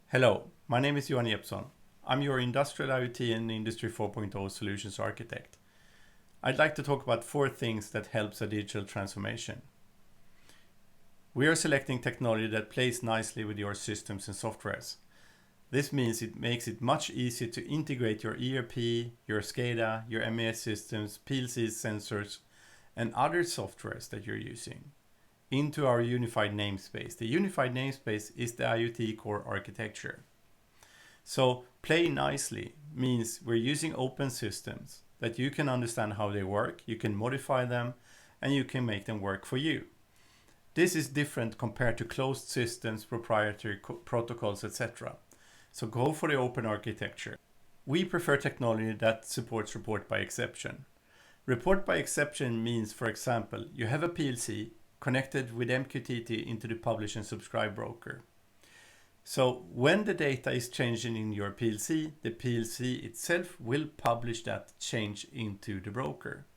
Hello, my name is Johan.jeppsson. I'm your Industrial IoT and Industry 4.0 Solutions Architect. I'd like to talk about 4 things that helps a digital transformation. We are selecting technology that plays nicely with your systems and softwares. This means it makes it much easier to integrate your ERP, your SCADA, your MES systems, PLCs, sensors, and other softwares that you're using into our unified namespace. The unified namespace is the IoT core architecture. So play nicely means we're using open systems that you can understand how they work, you can modify them, and you can make them work for you. This is different compared to closed systems, proprietary protocols, etc. So go for the open architecture. We prefer technology that supports report by exception. Report by exception means, for example, you have a PLC connected with MQTT into the publish and subscribe broker. So when the data is changing in your PLC, the PLC itself will publish that change into the broker.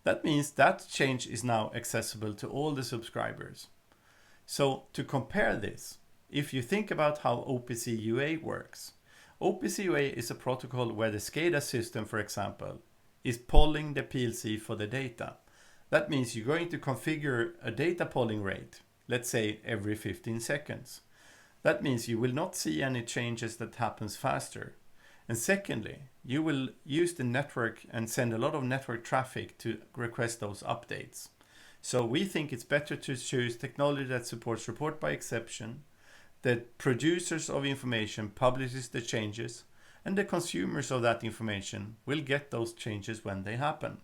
That means that change is now accessible to all the subscribers. So to compare this, if you think about how OPC UA works, OPC UA is a protocol where the SCADA system, for example, is polling the PLC for the data. That means you're going to configure a data polling rate, let's say every 15 seconds. That means you will not see any changes that happens faster. And secondly, you will use the network and send a lot of network traffic to request those updates. So we think it's better to choose technology that supports report by exception, that producers of information publishes the changes, and the consumers of that information will get those changes when they happen.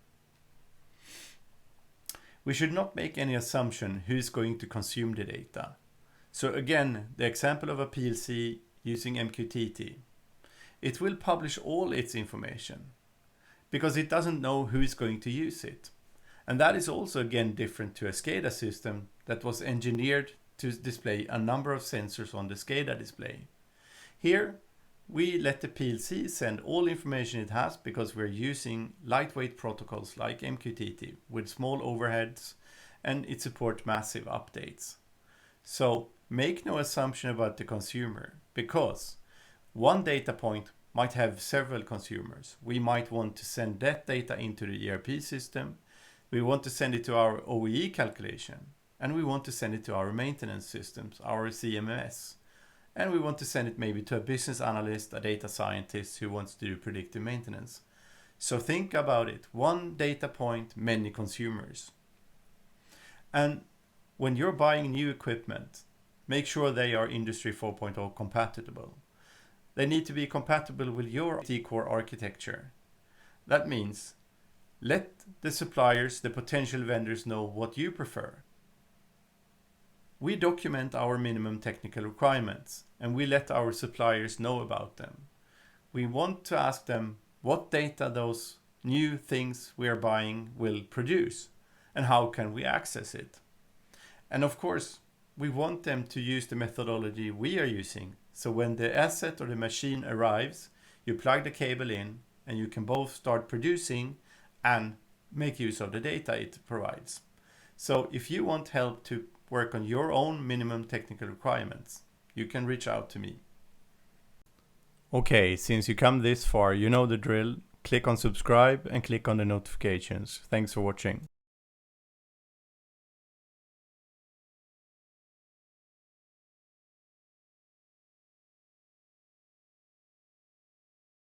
We should not make any assumption who is going to consume the data. So again, the example of a PLC using MQTT. It will publish all its information because it doesn't know who is going to use it. And that is also again different to a SCADA system that was engineered to display a number of sensors on the SCADA display. Here, we let the PLC send all information it has because we're using lightweight protocols like MQTT with small overheads, and it supports massive updates. So make no assumption about the consumer, because one data point might have several consumers. We might want to send that data into the ERP system, we want to send it to our OEE calculation, and we want to send it to our maintenance systems, our CMS. And we want to send it maybe to a business analyst, a data scientist who wants to do predictive maintenance. So think about it. One data point, many consumers. And when you're buying new equipment, make sure they are Industry 4.0 compatible. They need to be compatible with your IoT core architecture. That means let the suppliers, the potential vendors know what you prefer. We document our minimum technical requirements and we let our suppliers know about them. We want to ask them what data those new things we are buying will produce and how can we access it. And of course, we want them to use the methodology we are using. So when the asset or the machine arrives, you plug the cable in and you can both start producing and make use of the data it provides. So if you want help to work on your own minimum technical requirements, you can reach out to me. Okay, since you come this far, you know the drill. Click on subscribe and click on the notifications. Thanks for watching.